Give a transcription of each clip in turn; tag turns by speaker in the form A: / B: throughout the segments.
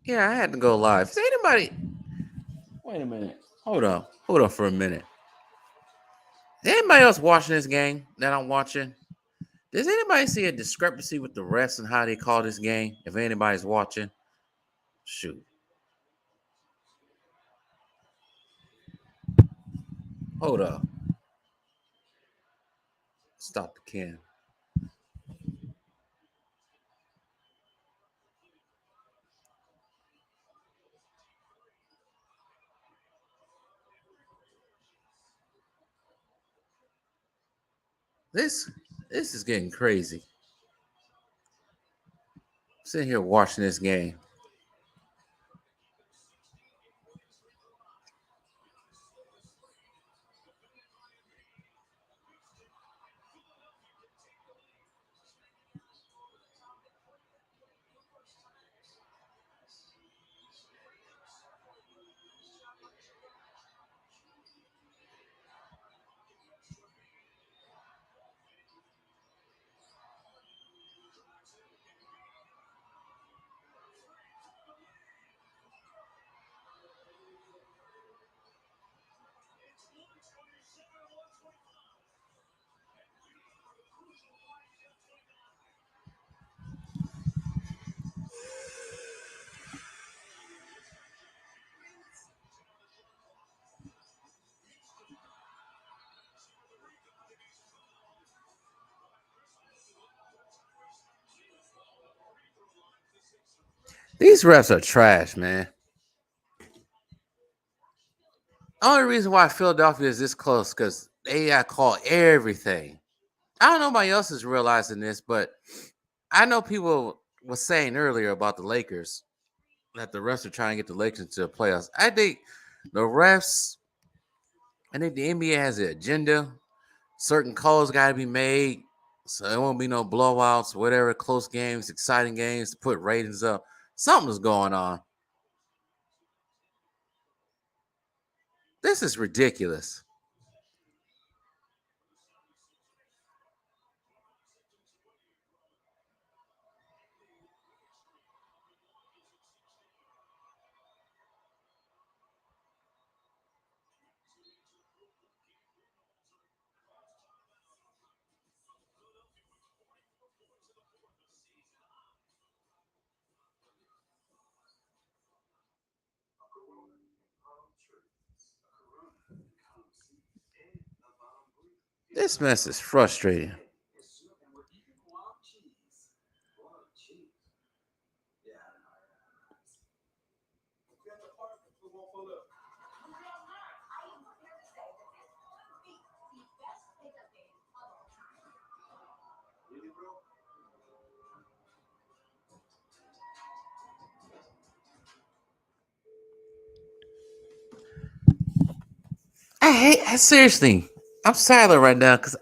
A: Yeah, I had to go live. Is anybody? Wait a minute. Hold on. Hold on for a minute. Is anybody else watching this game that I'm watching? Does anybody see a discrepancy with the refs and how they call this game? If anybody's watching, shoot. Hold up. Stop the can. This this is getting crazy. I'm sitting here watching this game. These refs are trash, man. Only reason why Philadelphia is this close because they got called everything. I don't know nobody else is realizing this, but I know people was saying earlier about the Lakers that the refs are trying to get the Lakers into the playoffs. I think the refs, I think the NBA has an agenda. Certain calls got to be made, so there won't be no blowouts, whatever, close games, exciting games to put ratings up. Something's going on. This is ridiculous. This mess is frustrating. Seriously, I'm silent right now because,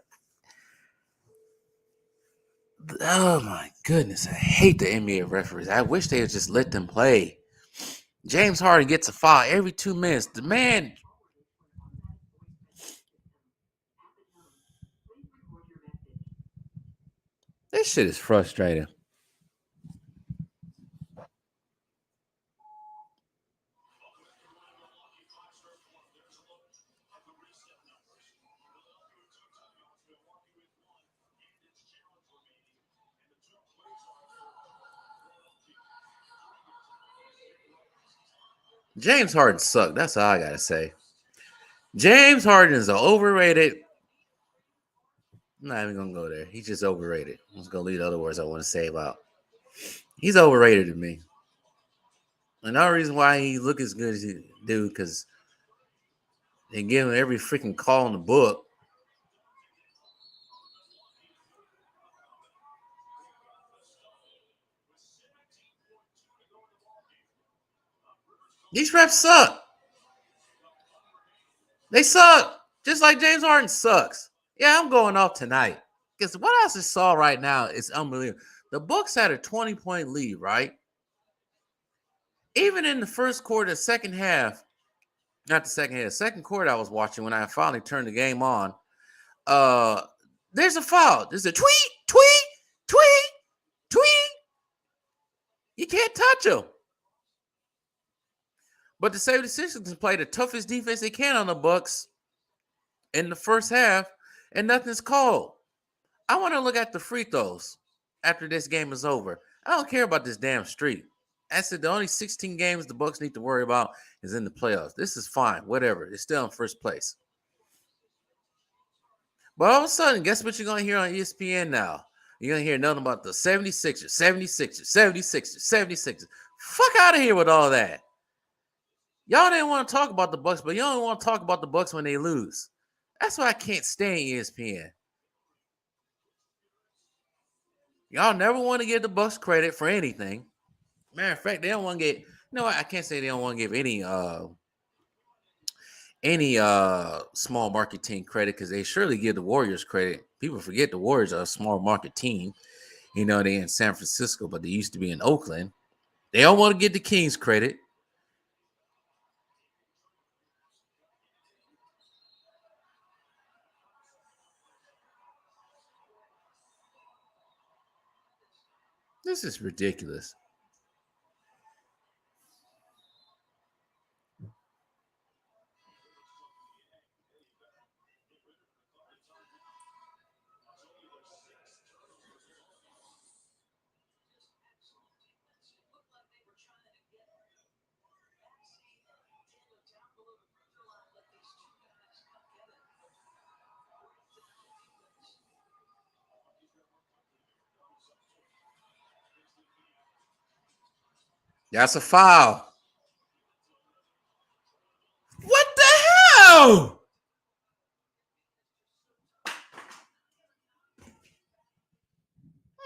A: oh my goodness, I hate the NBA referees. I wish they would just let them play. James Harden gets a foul every 2 minutes. The man, this shit is frustrating. James Harden sucked. That's all I gotta say. James Harden is overrated. I'm not even gonna go there. He's just overrated. I'm just gonna leave the other words I want to say about. He's overrated to me. Another reason why he look as good as he do because they give him every freaking call in the book. These refs suck. They suck. Just like James Harden sucks. Yeah, I'm going off tonight. Because what I just saw right now is unbelievable. The Bucks had a 20-point lead, right? Even in the first quarter, second half, not the second half, second quarter I was watching when I finally turned the game on. Uh there's a foul. There's a tweet, tweet, tweet, tweet. You can't touch him. But the 76ers play the toughest defense they can on the Bucks in the first half, and nothing's called. I want to look at the free throws after this game is over. I don't care about this damn streak. I said the only 16 games the Bucks need to worry about is in the playoffs. This is fine, whatever. It's still in first place. But all of a sudden, guess what you're going to hear on ESPN now? You're going to hear nothing about the 76ers, 76ers, 76ers, 76ers. Fuck out of here with all that. Y'all didn't want to talk about the Bucks, but you only want to talk about the Bucks when they lose. That's why I can't stand ESPN. Y'all never want to give the Bucks credit for anything. Matter of fact, they don't want to get. No, I can't say they don't want to give any small market team credit because they surely give the Warriors credit. People forget the Warriors are a small market team. You know, they're in San Francisco, but they used to be in Oakland. They don't want to give the Kings credit. This is ridiculous. That's a foul. What the hell?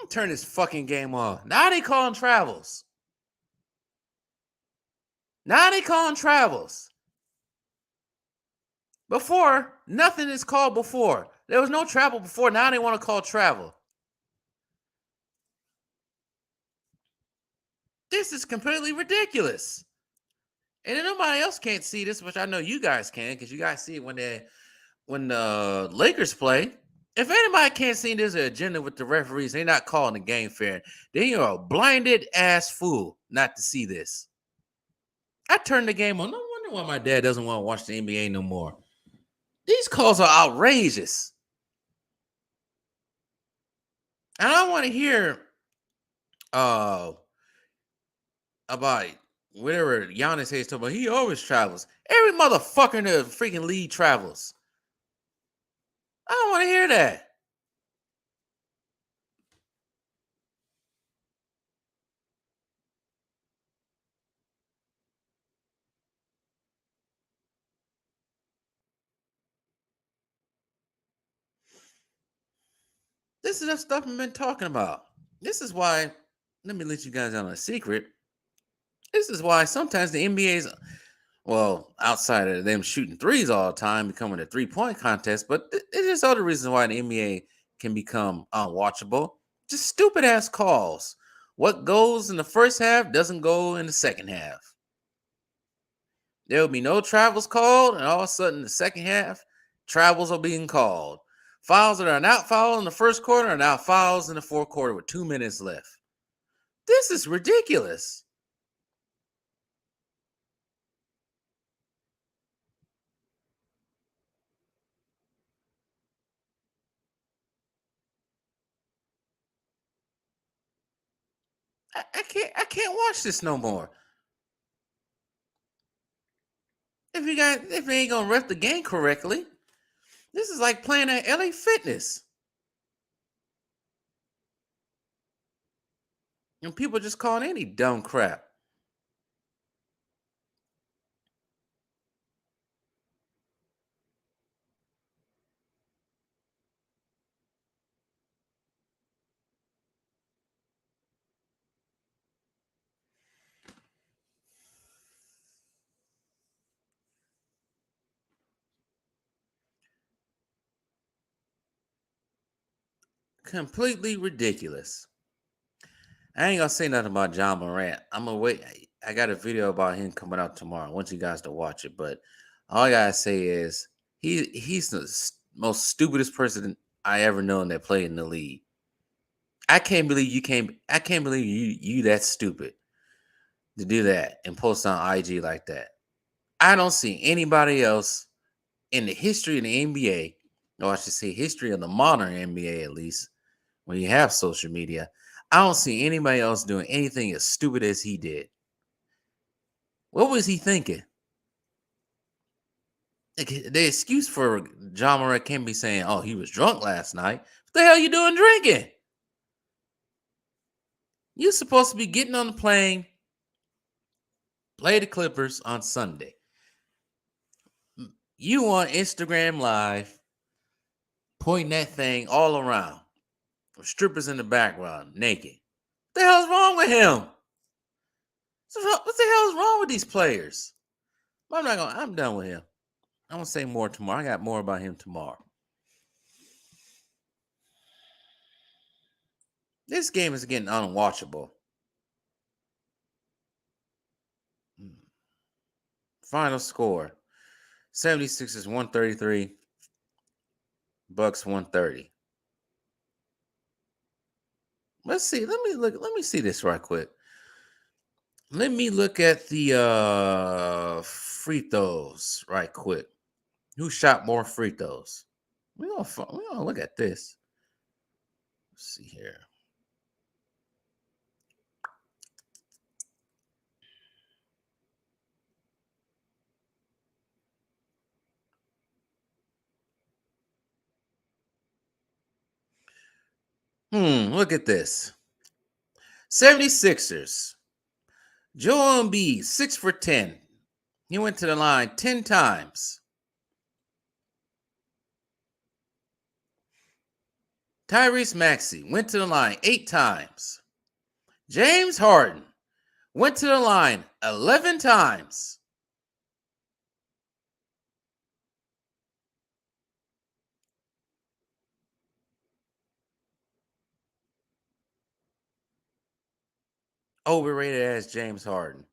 A: Turn this fucking game off. Now they calling travels. Now they calling travels. Before, nothing is called before. There was no travel before. Now they want to call travel. This is completely ridiculous. And then nobody else can't see this, which I know you guys can, because you guys see it when the Lakers play. If anybody can't see this agenda with the referees, they're not calling the game fair. Then you're a blinded ass fool not to see this. I turned the game on. No wonder why my dad doesn't want to watch the NBA no more. These calls are outrageous. And I want to hear about whatever Giannis says to him. He always travels. Every motherfucker in the freaking league travels. I don't want to hear that. This is the stuff I've been talking about. This is why, let me let you guys out on a secret. This is why sometimes the NBA's, well, outside of them shooting threes all the time, becoming a 3-point contest, but there's other reasons why the NBA can become unwatchable. Just stupid ass calls. What goes in the first half doesn't go in the second half. There will be no travels called, and all of a sudden, the second half, travels are being called. Fouls that are not fouled in the first quarter are now fouls in the fourth quarter with 2 minutes left. This is ridiculous. I can't watch this no more. If they ain't gonna ref the game correctly, this is like playing at LA Fitness. And people just calling any dumb crap. Completely ridiculous. I ain't gonna say nothing about John Morant. I'm gonna wait. I got a video about him coming out tomorrow. I want you guys to watch it. But all I gotta say is he's the most stupidest person I ever known that played in the league. I can't believe you can't. I can't believe you that stupid to do that and post on IG like that. I don't see anybody else in the history of the NBA, or I should say, history of the modern NBA at least, when you have social media. I don't see anybody else doing anything as stupid as he did. What was he thinking? Like, the excuse for John Morant can be saying, "Oh, he was drunk last night." What the hell you doing drinking? You're supposed to be getting on the plane, play the Clippers on Sunday. You on Instagram Live, pointing that thing all around, with strippers in the background, naked. What the hell's wrong with him? What the hell is wrong with these players? I'm done with him. I'm gonna say more tomorrow. I got more about him tomorrow. This game is getting unwatchable. Final score: 76ers 133, Bucks 130. Let's see. Let me see this right quick. Let me look at the free throws right quick. Who shot more free throws? We gonna look at this. Let's see here. Look at this. 76ers. Joel Embiid, 6 for 10. He went to the line 10 times. Tyrese Maxey went to the line 8 times. James Harden went to the line 11 times. Overrated as James Harden.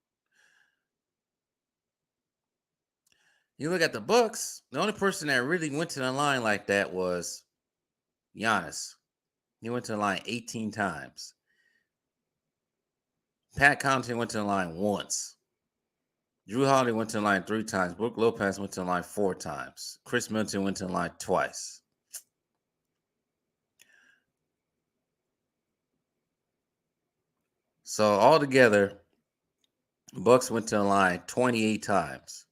A: You look at the Bucks, the only person that really went to the line like that was Giannis. He went to the line 18 times. Pat Connaughton went to the line once. Drew Holiday went to the line 3 times. Brook Lopez went to the line 4 times. Chris Middleton went to the line twice. So altogether, Bucks went to the line 28 times.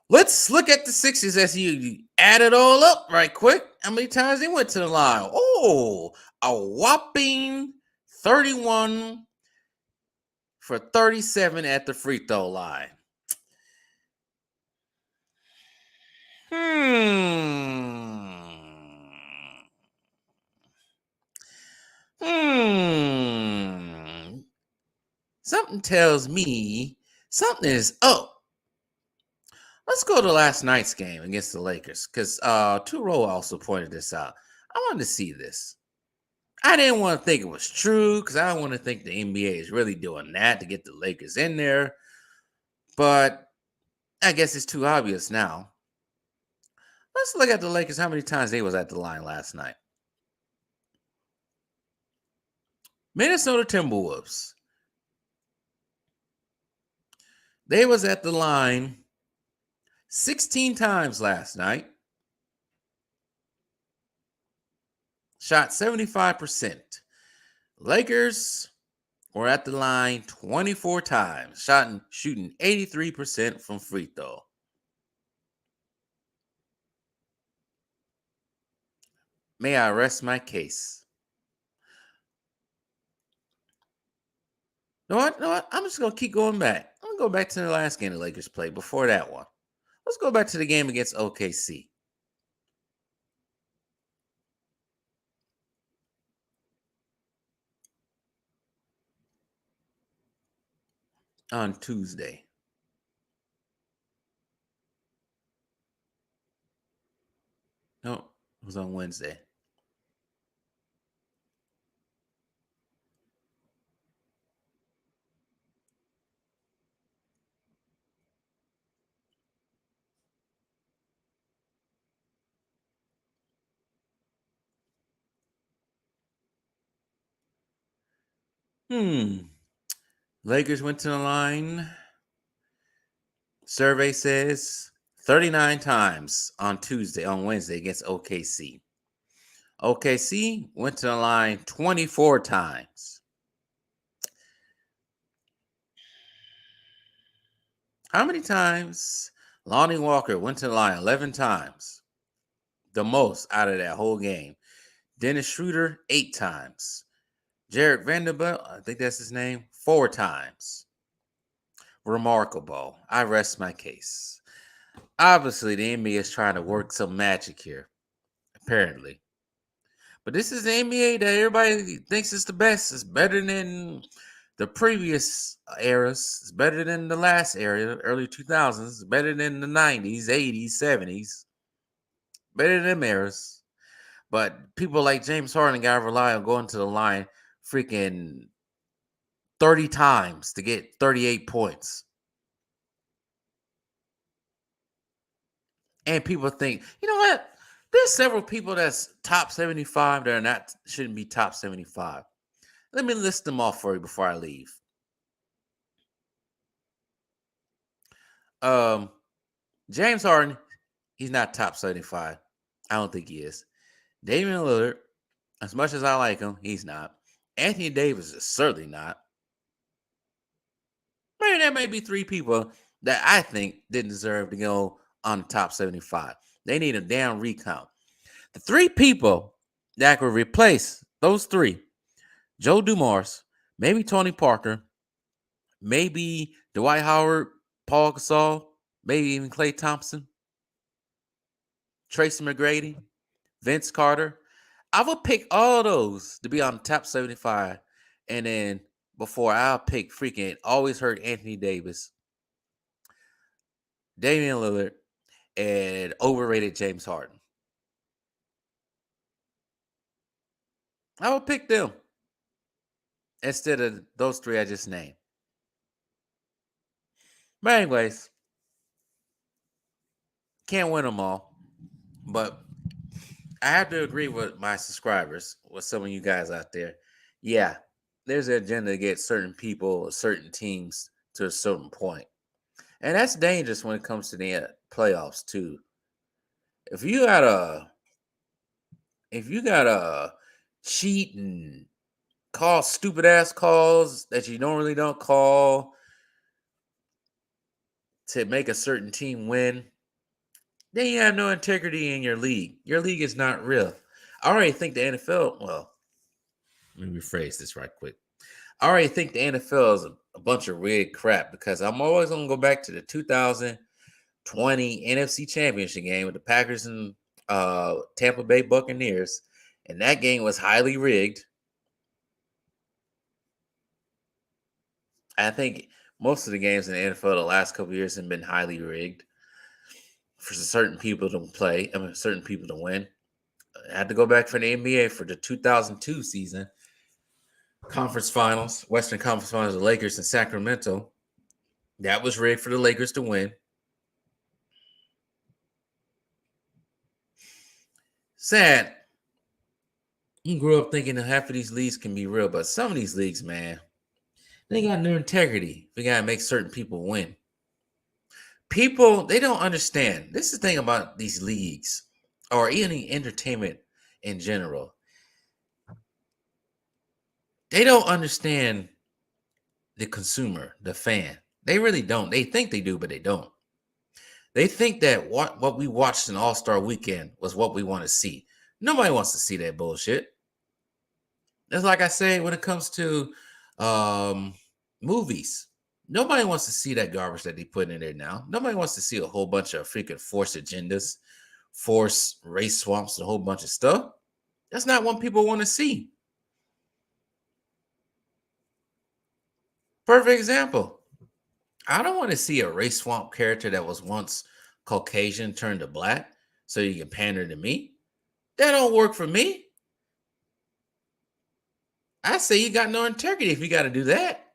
A: Let's look at the Sixers as you add it all up right quick. How many times they went to the line? Oh, a whopping 31 for 37 at the free throw line. Hmm. Something tells me something is up. Let's go to last night's game against the Lakers because Turo also pointed this out. I wanted to see this. I didn't want to think it was true because I don't want to think the NBA is really doing that to get the Lakers in there. But I guess it's too obvious now. Let's look at the Lakers, how many times they was at the line last night. Minnesota Timberwolves. They was at the line 16 times last night. Shot 75%. Lakers were at the line 24 times, shooting 83% from free throw. May I rest my case? You know what? I'm just going to keep going back. I'm going to go back to the last game the Lakers played before that one. Let's go back to the game against OKC. On Tuesday. No, it was on Wednesday. Lakers went to the line Survey says 39 times on Wednesday against OKC. OKC went to the line 24 times. How many times Lonnie Walker went to the line? 11 times. The most out of that whole game. Dennis Schroeder, 8 times. Jarred Vanderbilt, I think that's his name, 4 times. Remarkable. I rest my case. Obviously, the NBA is trying to work some magic here, apparently. But this is the NBA that everybody thinks is the best. It's better than the previous eras. It's better than the last era, early 2000s. It's better than the 90s, 80s, 70s. Better than them eras. But people like James Harden got to rely on going to the line freaking 30 times to get 38 points. And people think, you know what? There's several people that's top 75 that are not shouldn't be top 75. Let me list them off for you before I leave. James Harden, he's not top 75. I don't think he is. Damian Lillard, as much as I like him, he's not. Anthony Davis is certainly not. Maybe there may be 3 people that I think didn't deserve to go on the top 75. They need a damn recount. The 3 people that could replace those 3, Joe Dumars, maybe Tony Parker, maybe Dwight Howard, Paul Gasol, maybe even Klay Thompson, Tracy McGrady, Vince Carter. I would pick all those to be on the top 75. And then before I'll pick freaking always hurt Anthony Davis, Damian Lillard, and overrated James Harden. I would pick them instead of those 3 I just named. But anyways, can't win them all. But I have to agree with my subscribers, with some of you guys out there. Yeah, there's an agenda to get certain people, certain teams to a certain point. And that's dangerous when it comes to the playoffs too. If you gotta cheat and call stupid ass calls that you don't call to make a certain team win, then you have no integrity in your league. Your league is not real. I already think the NFL, well, let me rephrase this right quick. I already think the NFL is a bunch of rigged crap because I'm always going to go back to the 2020 NFC Championship game with the Packers and Tampa Bay Buccaneers. And that game was highly rigged. I think most of the games in the NFL the last couple of years have been highly rigged for certain people to play, certain people to win. I had to go back for the NBA for the 2002 season. Conference Finals, Western Conference Finals, the Lakers in Sacramento. That was rigged for the Lakers to win. Sad. You grew up thinking that half of these leagues can be real, but some of these leagues, man, they got no integrity. We gotta make certain people win. People, they don't understand. This is the thing about these leagues or any entertainment in general. They don't understand the consumer, the fan. They really don't. They think they do, but they don't. They think that what we watched in All-Star Weekend was what we want to see. Nobody wants to see that bullshit. It's like I say when it comes to movies. Nobody wants to see that garbage that they put in there now. Nobody wants to see a whole bunch of freaking forced agendas, forced race swamps, and a whole bunch of stuff. That's not what people want to see. Perfect example. I don't want to see a race swamp character that was once Caucasian turned to black so you can pander to me. That don't work for me. I say you got no integrity if you got to do that.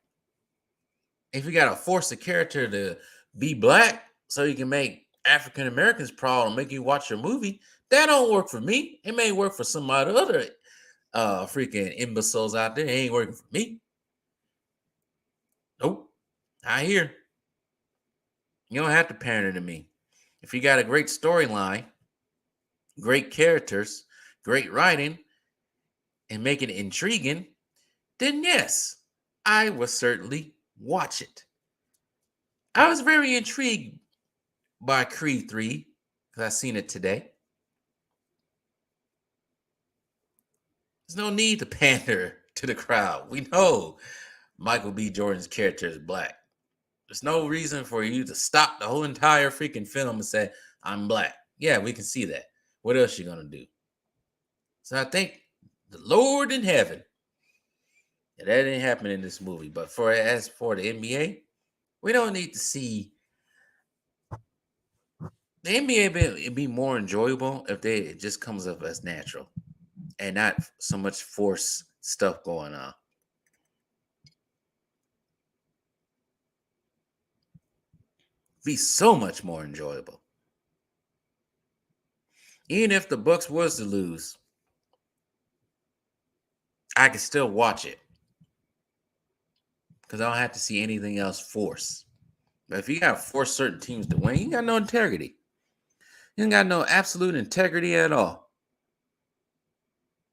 A: If you got to force a character to be black so you can make African Americans proud and make you watch your movie, that don't work for me. It may work for some of the other freaking imbeciles out there. It ain't working for me. Nope. Not here. You don't have to pander to me. If you got a great storyline, great characters, great writing, and make it intriguing, then yes, I will certainly watch it. I was very intrigued by Creed 3 because I seen it today. There's no need to pander to the crowd. We know Michael B. Jordan's character is black. There's no reason for you to stop the whole entire freaking film and say, I'm black. Yeah, we can see that. What else you gonna do? So I think the Lord in heaven, that didn't happen in this movie. But as for the NBA, we don't need to see the NBA be more enjoyable if it just comes up as natural and not so much forced stuff going on. Be so much more enjoyable. Even if the Bucks was to lose, I could still watch it because I don't have to see anything else forced. But if you got to force certain teams to win, you got no integrity. You ain't got no absolute integrity at all.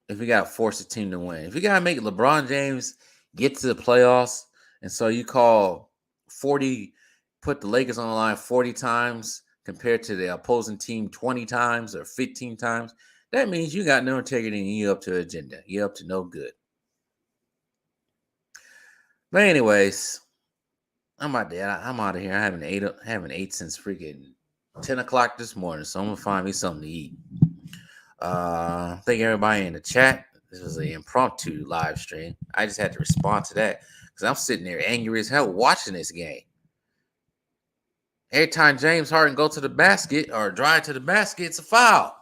A: If you got to force a team to win, if you got to make LeBron James get to the playoffs, and so you call 40, put the Lakers on the line 40 times compared to the opposing team 20 times or 15 times, that means you got no integrity and you up to agenda. You're up to no good. But anyways, I'm out there. I'm out of here. I haven't ate since freaking 10 o'clock this morning, so I'm gonna find me something to eat. Thank everybody in the chat. This was an impromptu live stream. I just had to respond to that because I'm sitting there angry as hell watching this game. Every time James Harden go to the basket or drive to the basket, it's a foul.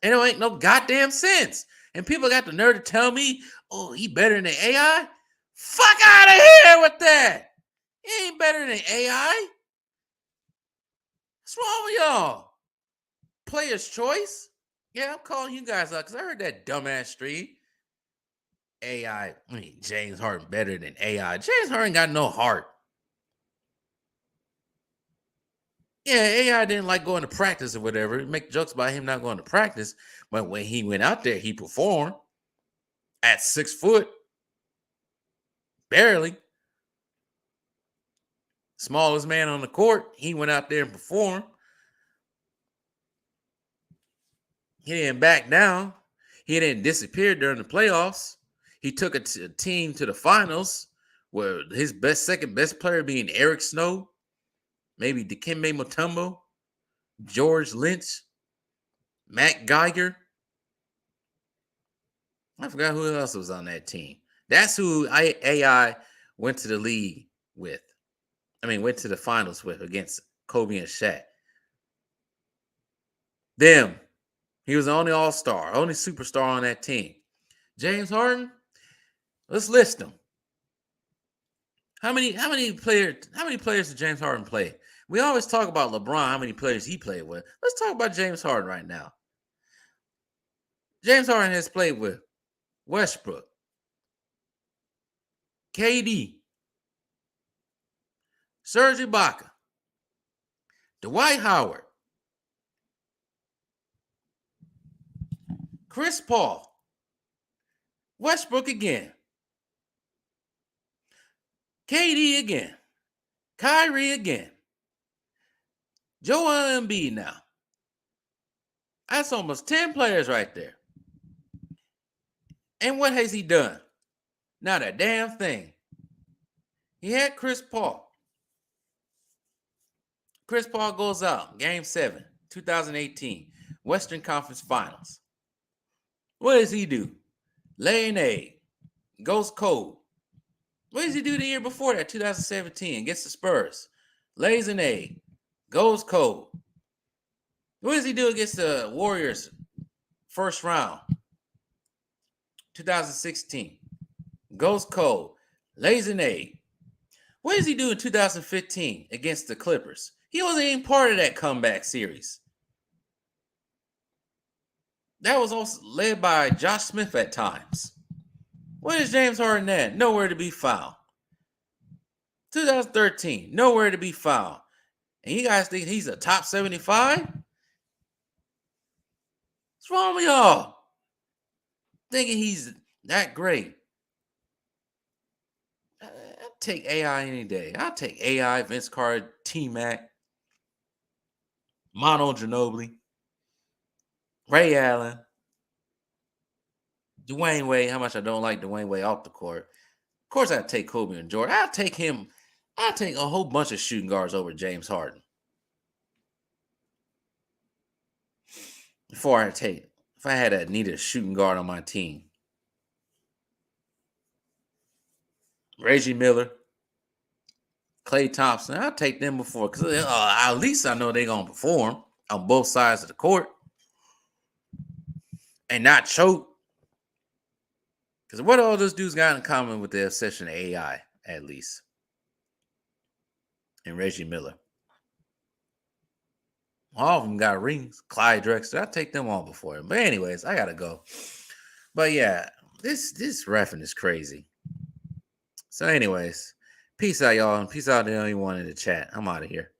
A: And it ain't no goddamn sense. And people got the nerve to tell me, oh, he better than the AI? Fuck out of here with that. He ain't better than AI. What's wrong with y'all? Player's choice? Yeah, I'm calling you guys out because I heard that dumbass stream. James Harden better than AI. James Harden got no heart. Yeah, AI didn't like going to practice or whatever. Make jokes about him not going to practice. But when he went out there, he performed at 6 foot. Barely. Smallest man on the court. He went out there and performed. He didn't back down. He didn't disappear during the playoffs. He took a team to the finals where his second best player being Eric Snow, maybe Dikembe Mutombo, George Lynch, Matt Geiger. I forgot who else was on that team. That's who AI went to the league with. Went to the finals with against Kobe and Shaq. Them. He was the only all-star, only superstar on that team. James Harden, let's list them. How many players did James Harden play? We always talk about LeBron, how many players he played with. Let's talk about James Harden right now. James Harden has played with Westbrook, KD, Serge Ibaka, Dwight Howard, Chris Paul, Westbrook again, KD again, Kyrie again, Joel Embiid now. That's almost 10 players right there. And what has he done? Not a damn thing. He had Chris Paul. Chris Paul goes out, Game 7, 2018, Western Conference Finals. What does he do? Lay an egg. Goes cold. What does he do the year before that, 2017, against the Spurs? Lays an egg. Goes cold. What does he do against the Warriors first round? 2016. Goes cold. Lays an egg. What does he do in 2015 against the Clippers? He wasn't even part of that comeback series. That was also led by Josh Smith at times. What is James Harden at? Nowhere to be found. 2013, nowhere to be found. And you guys think he's a top 75? What's wrong with y'all? Thinking he's that great. I'll take AI any day. I'll take AI, Vince Carter, T-Mac, Mono Ginobili, Ray Allen, Dwayne Wade. How much I don't like Dwayne Wade off the court. Of course, I'd take Kobe and Jordan. I'll take him. I'll take a whole bunch of shooting guards over James Harden. If I had to need a shooting guard on my team. Reggie Miller, Klay Thompson, I'll take them before, because at least I know they're going to perform on both sides of the court and not choke. Because what all those dudes got in common with their obsession of AI, at least? And Reggie Miller. All of them got rings. Clyde Drexler, I'll take them all before him. But anyways, I got to go. But yeah, this reffing is crazy. So anyways, peace out, y'all. And peace out to anyone in the chat. I'm out of here.